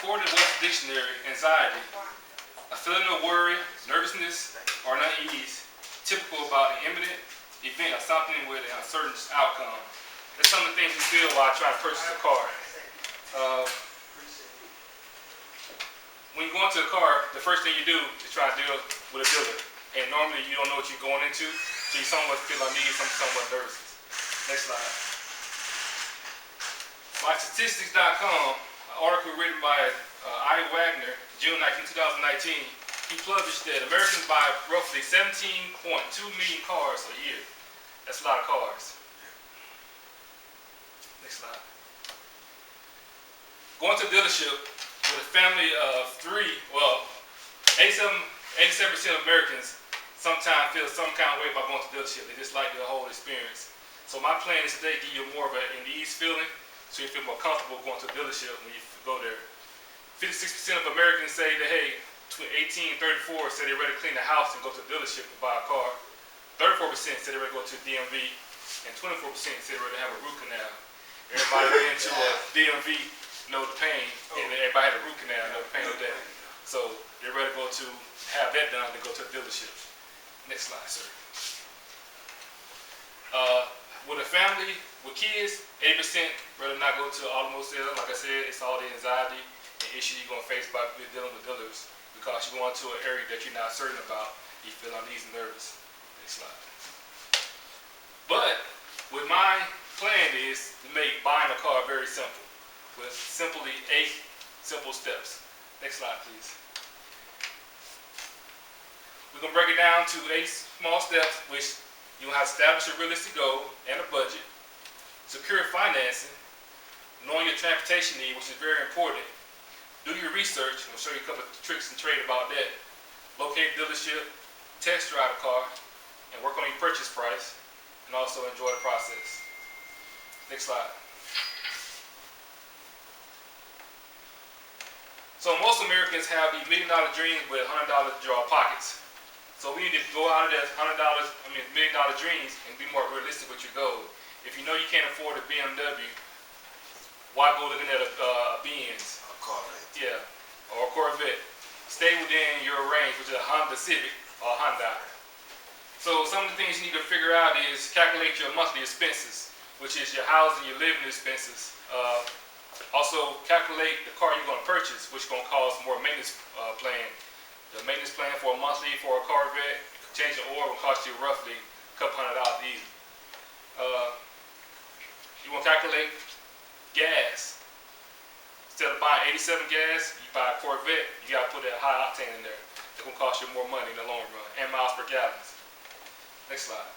According to Webster's Dictionary, anxiety, a feeling of worry, nervousness, or unease, typical about an imminent event or something with an uncertain outcome. That's some of the things we feel while trying to purchase a car. When you go into a car, the first thing you do is try to deal with a dealer. And normally you don't know what you're going into, so you somewhat feel uneasy, somewhat nervous. Next slide. By statistics.com, an article written by I. Wagner, June 19, 2019, he published that Americans buy roughly 17.2 million cars a year. That's a lot of cars. Next slide. Going to a dealership with a family of 87% of Americans sometimes feel some kind of way about going to the dealership. They just like the whole experience. So my plan is today to give you more of an ease feeling, so you feel more comfortable going to the dealership when you go there. 56% of Americans say that, hey, between 18 and 34 say they're ready to clean the house and go to the dealership to buy a car. 34% say they're ready to go to the DMV, and 24% say they're ready to have a root canal. Everybody been to a DMV know the pain, and everybody had a root canal know the pain of that. So they're ready to go to have that done to go to the dealership. Next slide, sir. With a family, with kids, 80% rather not go to automobile sales. Like I said, it's all the anxiety and issues you're going to face by dealing with dealers because you're going to an area that you're not certain about. You feel uneasy and nervous. Next slide. But what my plan is to make buying a car very simple with simply 8 simple steps. Next slide, please. We're going to break it down to 8 small steps, which you will have to establish a realistic goal and a budget, secure financing, knowing your transportation need, which is very important. Do your research. I'm going to show you a couple of tricks and trade about that. Locate a dealership, test drive the car, and work on your purchase price, and also enjoy the process. Next slide. So most Americans have these $1 million dreams with $100 draw pockets. So we need to go out of that $1 million dreams and be more realistic with your goal. If you know you can't afford a BMW, why go looking at a Benz? A Corvette. Yeah, or a Corvette. Stay within your range, which is a Honda Civic or a Hyundai. So some of the things you need to figure out is calculate your monthly expenses, which is your housing, your living expenses. Also calculate the car you're going to purchase, which is going to cost more maintenance plan. The maintenance plan for a monthly for a Corvette, change the oil will cost you roughly a couple $100 easy. You want to calculate gas. Instead of buying 87 gas, you buy a Corvette, you got to put that high octane in there. It's going to cost you more money in the long run, and miles per gallon. Next slide.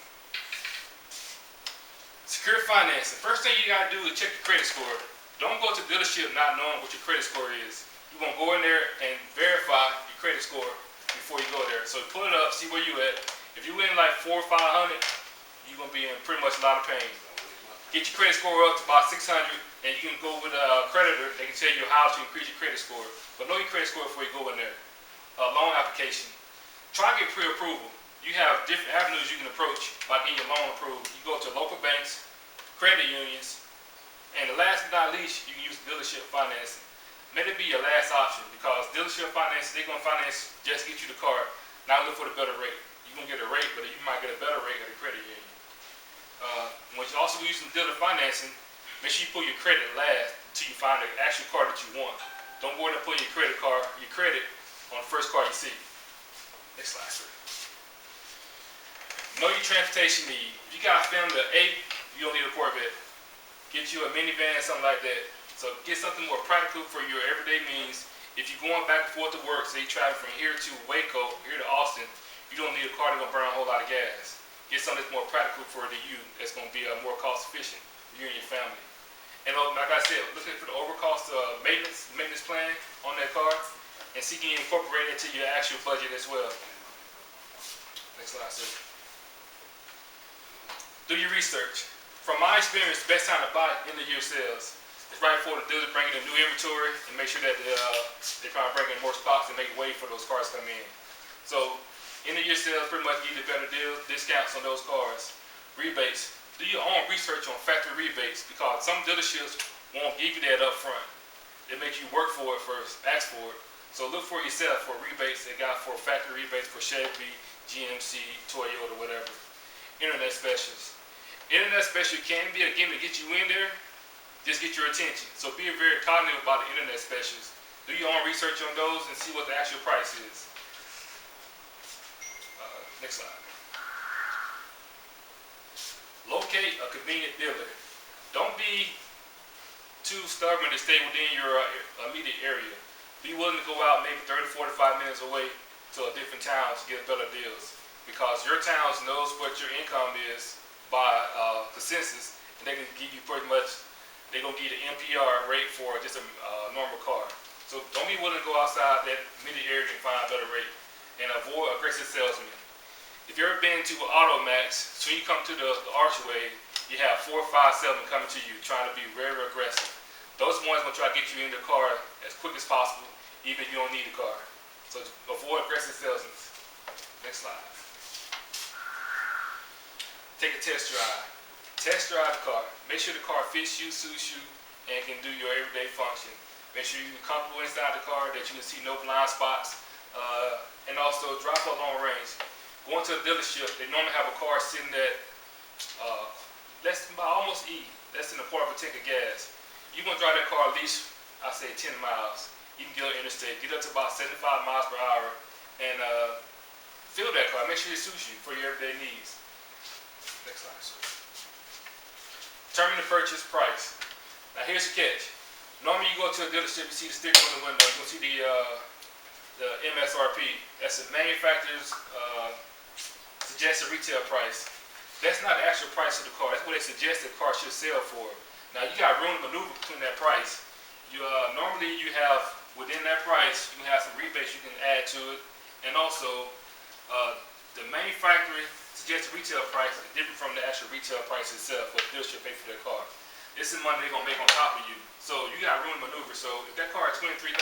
Secure financing. First thing you got to do is check your credit score. Don't go to the dealership not knowing what your credit score is. You're going to go in there and verify your credit score before you go there. So pull it up, see where you at. If you win like 400 or 500, you're going to be in pretty much a lot of pain. Get your credit score up to about 600, and you can go with a creditor. They can tell you how to increase your credit score. But know your credit score before you go in there. Loan application. Try to get pre-approval. You have different avenues you can approach by getting your loan approved. You go to local banks, credit unions, and the last but not least, you can use dealership financing. Let it be your last option because dealership finance, they're going to finance just get you the car, not look for the better rate. You're going to get a rate, but you might get a better rate at the credit union. When you also use some dealer financing, make sure you pull your credit last until you find the actual car that you want. Don't go in and put your credit on the first car you see. Next slide, sir. Know your transportation need. If you got a family of 8, you don't need a Corvette. Get you a minivan, something like that. So get something more practical for your everyday means. If you're going back and forth to work, say you travel from here to Waco, here to Austin, you don't need a car that's going to burn a whole lot of gas. Get something that's more practical for you, that's going to be more cost efficient for you and your family. And like I said, looking for the overcost maintenance plan on that car, and see can you incorporate it into your actual budget as well. Next slide, sir. Do your research. From my experience, the best time to buy end-of-year sales. It's right before the dealers bring in a new inventory and make sure that they try to bring in more stocks and make way for those cars to come in. So end-of-year sales pretty much give you better deals, discounts on those cars. Rebates. Do your own research on factory rebates because some dealerships won't give you that up front. It makes you work for it first, ask for it. So look for yourself for rebates. They got for factory rebates for Chevy, GMC, Toyota, whatever. Internet specials. Internet special can be a gimmick to get you in there, just get your attention. So be very cognitive about the internet specials. Do your own research on those and see what the actual price is. Next slide. Locate a convenient dealer. Don't be too stubborn to stay within your immediate area. Be willing to go out maybe 30, 45 minutes away to a different town to get better deals. Because your town knows what your income is by consensus, and they can give you pretty much, they're going to give you the MPR rate for just a normal car. So don't be willing to go outside that immediate area and find a better rate. And avoid aggressive salesmen. If you've ever been to AutoMax, so you come to the archway, you have 4 or 5 salesmen coming to you trying to be very aggressive. Those ones will try to get you in the car as quick as possible, even if you don't need the car. So avoid aggressive salesmen. Next slide. Take a test drive. Test drive the car. Make sure the car fits you, suits you, and can do your everyday function. Make sure you're comfortable inside the car, that you can see no blind spots, and also drive for long range. Going to a dealership, they normally have a car sitting at less than almost E, less than a quarter of a tank of gas. You're going to drive that car at least, I say 10 miles. You can get on the interstate, get up to about 75 miles per hour, and fill that car. Make sure it suits you for your everyday needs. Next slide, sir. Determine the purchase price. Now here's the catch. Normally you go to a dealership, you see the sticker on the window, you're going to see the MSRP. That's the manufacturer's suggested retail price. That's not the actual price of the car. That's what they suggest the car should sell for. Now you got room to maneuver between that price. Normally you have, within that price, you can have some rebates you can add to it. And also, the manufacturer suggested retail price is different from the actual retail price itself, what the dealership pay for their car. This is money they're going to make on top of you. So you got room to maneuver. So if that car is $23,000,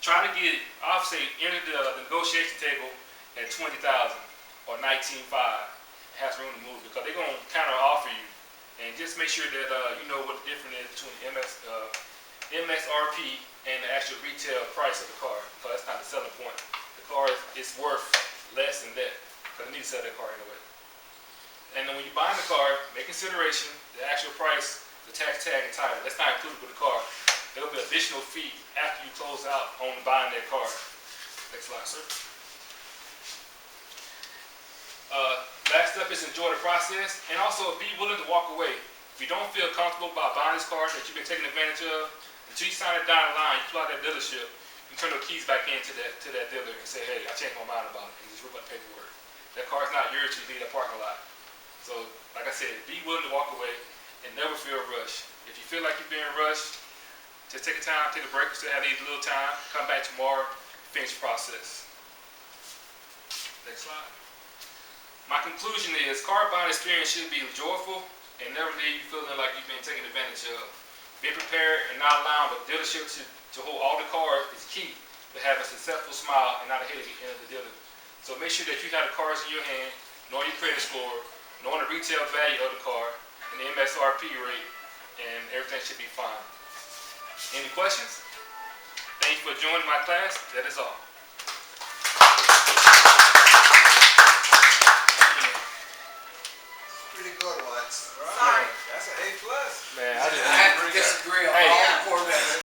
try to get, I'll say, enter the negotiation table at $20,000 or $19,500. It has room to move because they're going to counter offer you. And just make sure that you know what the difference is between MSRP and the actual retail price of the car, because that's not the selling point. The car is worth less than that, because they need to sell that car anyway. And then when you're buying the car, make consideration the actual price, the tax tag and title. That's not included with the car. There will be an additional fee after you close out on buying that car. Next slide, sir. Last step is enjoy the process, and also be willing to walk away. If you don't feel comfortable about buying this car that you've been taking advantage of, until you sign it down the line, you pull out that dealership, you turn the keys back into that dealer and say, hey, I changed my mind about it, and just rip out the paperwork. That car is not yours to leave that parking lot. So, like I said, be willing to walk away and never feel rushed. If you feel like you're being rushed, just take a time, take a break, still have a little time, come back tomorrow, finish the process. Next slide. My conclusion is car buying experience should be joyful and never leave you feeling like you've been taken advantage of. Be prepared and not allowing the dealership to hold all the cars is key to having a successful smile and not a headache at the end of the dealer. So make sure that you have the cars in your hand, knowing your credit score, knowing the retail value of the car, and the MSRP rate, and everything should be fine. Any questions? Thank you for joining my class. That is all. Pretty good, Watts. Sorry. That's an A+. Man, I have to disagree on all the Corvettes.